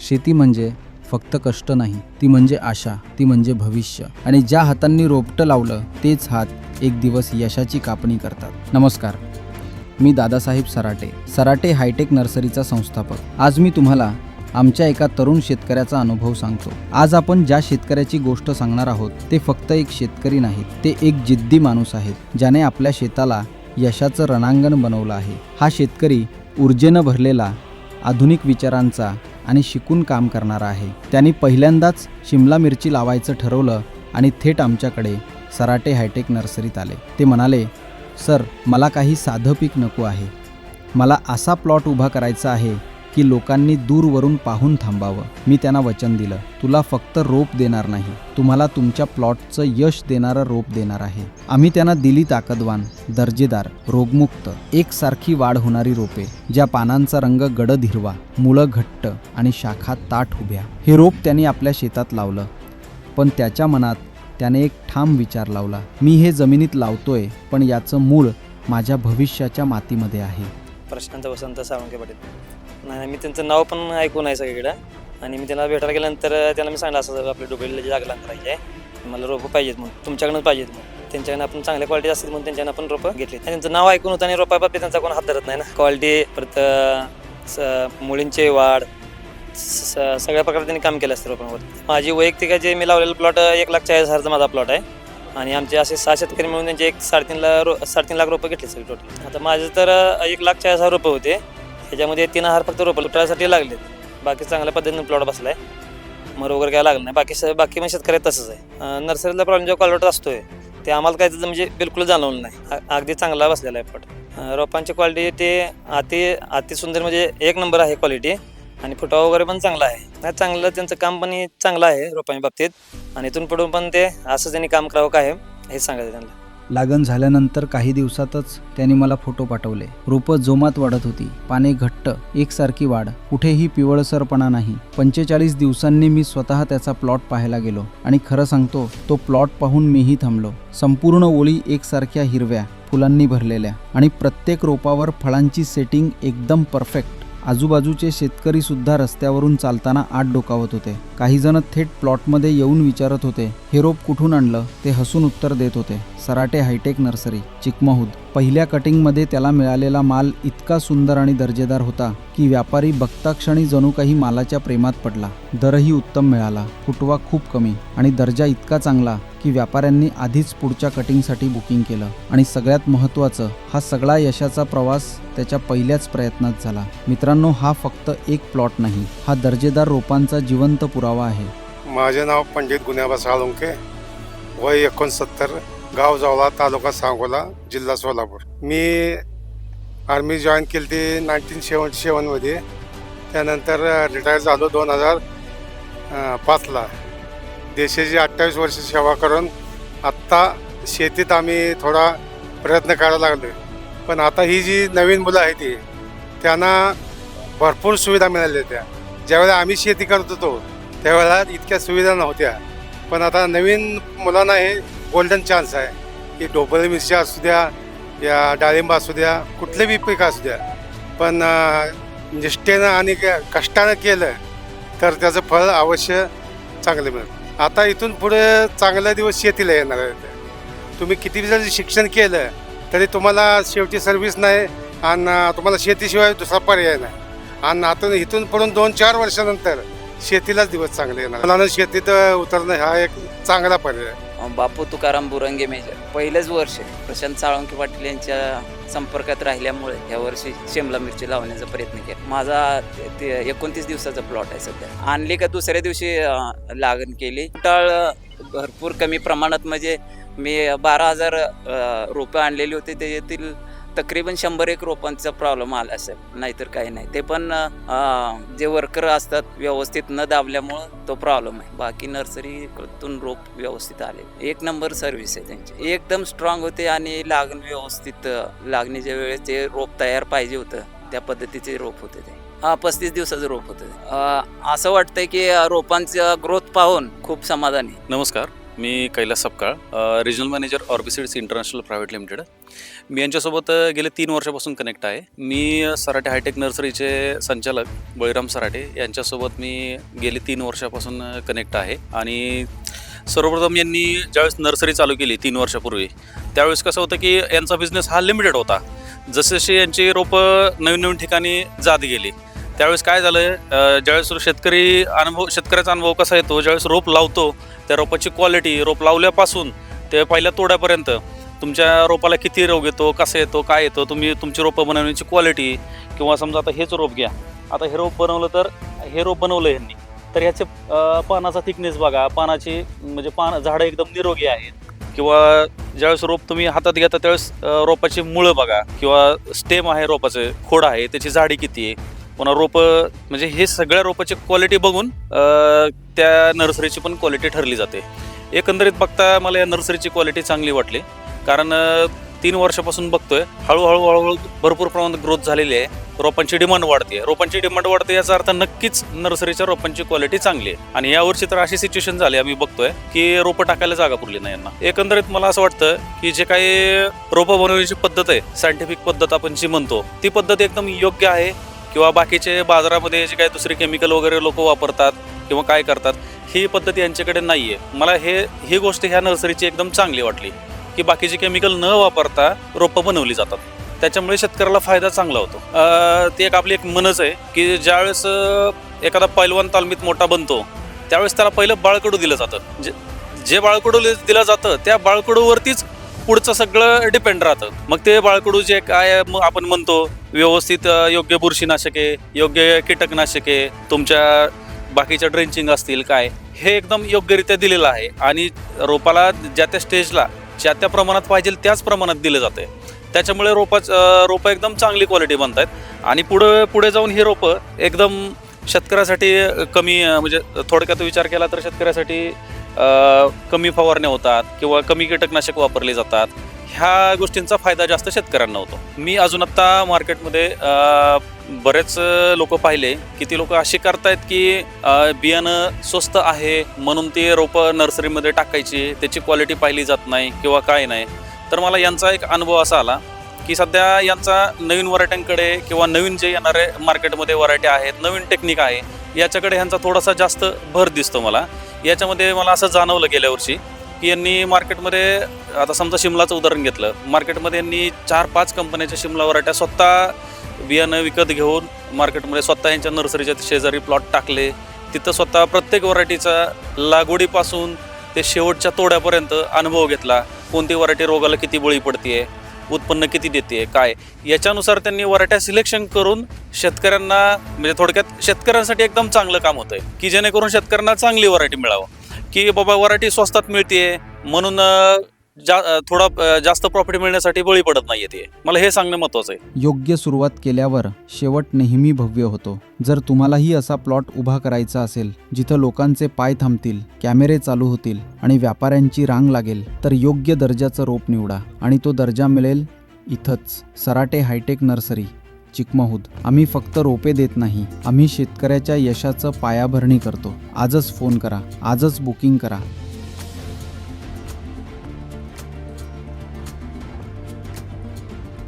शेती म्हणजे फक्त कष्ट नाही, ती म्हणजे आशा, ती म्हणजे भविष्य. आणि ज्या हातांनी रोपटं लावलं तेच हात एक दिवस यशाची कापणी करतात. नमस्कार, मी दादासाहेब सराटे, सराटे हायटेक नर्सरीचा संस्थापक. आज मी तुम्हाला आमच्या एका तरुण शेतकऱ्याचा अनुभव सांगतो. आज आपण ज्या शेतकऱ्याची गोष्ट सांगणार आहोत ते फक्त एक शेतकरी नाहीत, ते एक जिद्दी माणूस आहेत, ज्याने आपल्या शेताला यशाचं रणांगण बनवलं आहे. हा शेतकरी ऊर्जेनं भरलेला, आधुनिक विचारांचा आणि शिकून काम करणारा आहे. त्यांनी पहिल्यांदाच शिमला मिरची लावायचं ठरवलं आणि थेट आमच्याकडे सराटे हायटेक नर्सरीत आले. ते म्हणाले, सर, मला काही साधं पीक नको आहे. मला असा प्लॉट उभा करायचा आहे की लोकांनी दूरवरून पाहून थांबावं. मी त्यांना वचन दिलं, तुला फक्त रोप देणार नाही, तुम्हाला तुमच्या प्लॉटचं यश देणारं रोप देणार आहे. आम्ही त्यांना दिली ताकदवान, दर्जेदार, रोगमुक्त, एकसारखी वाढ होणारी रोपे, ज्या पानांचा रंग गडद हिरवा, मुळं घट्ट आणि शाखा ताठ उभ्या. हे रोप त्यांनी आपल्या शेतात लावलं, पण त्याच्या मनात त्याने एक ठाम विचार लावला, मी हे जमिनीत लावतोय, पण याचं मूळ माझ्या भविष्याच्या मातीमध्ये आहे. प्रशांत वसंत साळुंके पाटील. नाही, मी त्यांचं नाव पण ऐकून आहे सगळीकडं. आणि मी त्यांना भेटायला गेल्यानंतर त्यांना मी सांगितलं, असं आपल्या डोबेला जागा करायची आहे, मला रोपं पाहिजेत म्हणून, तुमच्याकडूनच पाहिजेत म्हणून. त्यांच्याकडे आपण चांगल्या क्वालिटी असतील म्हणून त्यांच्याकडे आपण रोपं घेतली. त्यांचं नाव ऐकून होतं आणि रोपाबाबतीत त्यांचा कोण हात धरत नाही ना. क्वालिटी, परत मुलींची वाढ, सगळ्या प्रकारे त्यांनी काम केलं असतं रोपांवर. माझी वैयक्तिक जे मी लावलेलं प्लॉट 1,40,000चा माझा प्लॉट आहे. आणि आमचे असे 6 शेतकरी मिळून त्यांचे 3.5 लाख रोपं घेतले सगळे टोटल. आता माझे तर 1,40,000 रोपं होते, ह्याच्यामध्ये 3,000 फक्त रोपं लुटायसाठी लागलेत. बाकी चांगल्या पद्धतीने प्लॉट बसला आहे, मर वगैरे काय लागलं नाही. बाकी पण शेतकरी तसंच आहे. नर्सरीला प्रॉब्लेम जेव्हा क्वालिटी असतोय ते आम्हाला काय म्हणजे बिलकुल जाणवलं नाही. अगदी चांगला बसलेला आहे प्लॉट. रोपांची क्वालिटी ते अति सुंदर, म्हणजे 1 नंबर आहे क्वालिटी. आणि फुटावा वगैरे पण चांगला आहे. चांगलं त्यांचं काम पण चांगलं आहे रोपांच्या बाबतीत. आणि इथून पुढून पण ते असं त्यांनी काम करावं काय हे सांगायचं त्यांना. लागण झाल्यानंतर काही दिवसातच त्यांनी मला फोटो पाठवले. रोपं जोमात वाढत होती, पाने घट्ट, एकसारखी वाढ, कुठेही पिवळसरपणा नाही. 45 दिवसांनी मी स्वतः त्याचा प्लॉट पाहायला गेलो आणि खरं सांगतो, तो प्लॉट पाहून मीही थांबलो. संपूर्ण ओळी एकसारख्या हिरव्या फुलांनी भरलेल्या आणि प्रत्येक रोपावर फळांची सेटिंग एकदम परफेक्ट. आजूबाजूचे शेतकरी सुद्धा रस्त्यावरून चालताना आत डोकावत होते. काही जण थेट प्लॉटमध्ये येऊन विचारत होते, हे रोप कुठून आणलं? ते हसून उत्तर देत होते, सराटे हायटेक नर्सरी, चिकमहूद. पहिल्या कटिंगमध्ये त्याला मिळालेला माल इतका सुंदर आणि दर्जेदार होता की व्यापारी बघता क्षणी जणू काही मालाच्या प्रेमात पडला. दरही उत्तम मिळाला, फुटवा खूप कमी आणि दर्जा इतका चांगला की व्यापाऱ्यांनी आधीच पुढच्या कटिंगसाठी बुकिंग केलं. आणि सगळ्यात महत्त्वाचं, हा सगळा यशाचा प्रवास त्याच्या पहिल्याच प्रयत्नात झाला. मित्रांनो, हा फक्त एक प्लॉट नाही, हा दर्जेदार रोपांचा जिवंत पुरावा आहे. माझे नाव पंडित गुन्हेबा साळुंके, वय 69, गाव जावळा, तालुका सांगोला, जिल्हा सोलापूर. मी आर्मी जॉईन केली ती 1977मध्ये. त्यानंतर रिटायर झालो 2005ला. देशाची 28 वर्ष सेवा करून आत्ता शेतीत आम्ही थोडा प्रयत्न करायला लागलो. पण आता ही जी नवीन मुलं आहेत ती, त्यांना भरपूर सुविधा मिळाल्या होत्या. ज्यावेळेला आम्ही शेती करत होतो त्यावेळेला इतक्या सुविधा नव्हत्या. पण आता नवीन मुलांना हे गोल्डन चान्स आहे की ढोबळी मिरची असू द्या, या डाळिंब असू द्या, कुठले बी पीक असू द्या, पण निष्ठेनं आणि कष्टानं केलं तर त्याचं फळ अवश्य चांगलं मिळतं. आता इथून पुढे चांगले दिवस शेतीला येणार आहेत. तुम्ही किती जरी शिक्षण केलं तरी तुम्हाला शेवटी सर्व्हिस नाही आणि तुम्हाला शेतीशिवाय दुसरा पर्याय नाही. आणि आता इथून पुढून 2-4 वर्षानंतर शेतीलाच दिवस चांगले येणार. मुलांना शेतीत उतरणं हा एक चांगला पर्याय आहे. बापू तुकाराम बुरंगे मेजर. पहिलेच वर्ष प्रशांत साळुंके पाटील यांच्या संपर्कात राहिल्यामुळे या वर्षी शिमला मिरची लावण्याचा प्रयत्न केला. माझा 29 दिवसाचा प्लॉट आहे सध्या. आणली का दुसऱ्या दिवशी लागण केली. फुटाळ भरपूर कमी प्रमाणात, म्हणजे मी 12,000 रोपं आणलेली होती, त्याच्यातील तकरीबन 100 रोपांचा प्रॉब्लेम आला असेल, नाहीतर काही नाही. ते पण जे वर्कर असतात व्यवस्थित न दाबल्यामुळं तो प्रॉब्लेम आहे. बाकी नर्सरीतून रोप व्यवस्थित आले. 1 नंबर सर्व्हिस आहे त्यांची, एकदम स्ट्रॉंग होते. आणि लागण व्यवस्थित, लागणीच्या वेळेस जे रोप तयार पाहिजे होतं त्या पद्धतीचे रोप होते ते. 35 दिवसाचं रोप होतं. असं वाटतंय की रोपांचं ग्रोथ पाहून खूप समाधानी. नमस्कार, मी कैलास सपकाळ, रिजनल मॅनेजर ऑर्बिसिड्स इंटरनॅशनल प्रायव्हेट लिमिटेड. मी यांच्यासोबत गेले 3 वर्षापासून कनेक्ट आहे. मी सराटे हायटेक नर्सरीचे संचालक बळीराम सराटे यांच्यासोबत मी गेले 3 वर्षापासून कनेक्ट आहे. आणि सर्वप्रथम यांनी ज्यावेळेस नर्सरी चालू केली 3 वर्षापूर्वी, त्यावेळेस कसं होतं की यांचा बिझनेस हा लिमिटेड होता. जसे यांची रोपं नवीन नवीन ठिकाणी जात गेली, त्यावेळेस काय झालं, ज्यावेळेस शेतकऱ्याचा अनुभव कसा येतो, ज्यावेळेस रोप लावतो त्या रोपाची क्वालिटी, रोप लावल्यापासून ते पहिल्या तोड्यापर्यंत तुमच्या रोपाला किती रोग येतो, कसा येतो, काय येतो, तुमची रोपं बनवण्याची क्वालिटी, किंवा समजा आता हेच रोप घ्या, आता हे रोप बनवलं तर हे रोप बनवलं यांनी, तर ह्याचे पानाचा थिकनेस बघा, पानाची म्हणजे झाडं एकदम निरोगी आहेत. किंवा ज्यावेळेस रोप तुम्ही हातात घेता त्यावेळेस रोपाची मुळं बघा, किंवा स्टेम आहे रोपाचं, खोड आहे, त्याची जाडी किती आहे, पुन्हा रोपं, म्हणजे हे सगळ्या रोपाची क्वालिटी बघून त्या नर्सरीची पण क्वालिटी ठरली जाते. एकंदरीत बघता मला या नर्सरीची क्वालिटी चांगली वाटली, कारण 3 वर्षापासून बघतोय हळूहळू भरपूर प्रमाणात ग्रोथ झालेली आहे. रोपांची डिमांड वाढते याचा अर्थ नक्कीच नर्सरीच्या रोपांची क्वालिटी चांगली आहे. आणि यावर्षी तर अशी सिच्युएशन झाली, आम्ही बघतोय की रोपं टाकायला जागा पुरली नाही यांना. एकंदरीत मला असं वाटतं की जे काही रोपं बनवण्याची पद्धत आहे, सायंटिफिक पद्धत आपण जी म्हणतो, ती पद्धत एकदम योग्य आहे. किंवा बाकीचे बाजारामध्ये जे काही दुसरे केमिकल वगैरे लोक वापरतात किंवा काय करतात, ही पद्धती यांच्याकडे नाही आहे. मला ही गोष्ट ह्या नर्सरीची एकदम चांगली वाटली की बाकीचे केमिकल न वापरता रोपं बनवली जातात, त्याच्यामुळे शेतकऱ्याला फायदा चांगला होतो. ती आपली एक मनच आहे की ज्यावेळेस एखादा पैलवान तालमीत मोठा बनतो त्यावेळेस त्याला पहिलं बाळकडू दिलं जातं. जे बाळकडू दिलं जातं त्या बाळकडूवरतीच पुढचं सगळं डिपेंड राहतं. मग ते बाळकडू जे काय आपण म्हणतो, व्यवस्थित योग्य बुरशीनाशके, योग्य कीटकनाशके, तुमच्या बाकीच्या ड्रेंचिंग असतील काय, हे एकदम योग्यरित्या दिलेलं आहे. आणि रोपाला ज्या त्या स्टेजला ज्या त्या प्रमाणात पाहिजे त्याच प्रमाणात दिलं जाते. त्याच्यामुळे रोपं एकदम चांगली क्वालिटी बनत आहेत. आणि पुढे जाऊन ही रोपं एकदम शेतकऱ्यासाठी कमी, म्हणजे थोडक्यात विचार केला तर शेतकऱ्यासाठी कमी फवारण्या होतात किंवा कमी कीटकनाशक वापरले जातात. ह्या गोष्टींचा फायदा जास्त शेतकऱ्यांना होतो. मी अजून आत्ता मार्केटमध्ये बरेच लोक पाहिले की ती लोक अशी करतायत की बियाणं स्वस्त आहे म्हणून ती रोपं नर्सरीमध्ये टाकायची, त्याची क्वालिटी पाहिली जात नाही किंवा काय नाही. तर मला यांचा एक अनुभव असा आला की सध्या यांचा नवीन व्हरायट्यांकडे किंवा नवीन जे येणारे मार्केटमध्ये व्हरायटी आहेत, नवीन टेक्निक आहे, याच्याकडे ह्यांचा थोडासा जास्त भर दिसतो मला. याच्यामध्ये मला असं जाणवलं गेल्या वर्षी की यांनी मार्केटमध्ये, आता समजा शिमलाचं उदाहरण घेतलं, मार्केटमध्ये यांनी 4-5 कंपन्याच्या शिमला व्हरायट्या स्वतः बियाणं विकत घेऊन मार्केटमध्ये स्वतः यांच्या नर्सरीच्या शेजारी प्लॉट टाकले. तिथं स्वतः प्रत्येक व्हरायटीचा लागवडीपासून ते शेवटच्या तोड्यापर्यंत अनुभव घेतला. कोणती व्हरायटी रोगाला किती बळी पडते, उत्पन्न किती देते, काय, याच्यानुसार त्यांनी व्हरायट्या सिलेक्शन करून शेतकऱ्यांना, म्हणजे थोडक्यात शेतकऱ्यांसाठी एकदम चांगलं काम होतंय की जेणेकरून शेतकऱ्यांना चांगली व्हरायटी मिळावं. की बाबा व्हरायटी स्वस्तात मिळते म्हणून थोडा जास्त प्रॉफिट मिळण्यासाठी बळी पडत नाहीये, ते मला हे सांगणं महत्त्वाचं आहे. योग्य सुरुवात केल्यावर शेवट नेहमी भव्य होतो. जर तुम्हालाही असा प्लॉट उभा करायचा असेल जिथं लोकांचे पाय थांबतील, कॅमेरे चालू होतील आणि व्यापाऱ्यांची रांग लागेल, तर योग्य दर्जाचं रोप निवडा. आणि तो दर्जा मिळेल इथंच, सराटे हायटेक नर्सरी, चिकमहूद. आम्ही फक्त रोपे देत नाही, आम्ही शेतकऱ्याच्या यशाचं पायाभरणी करतो. आजच फोन करा, आजच बुकिंग करा.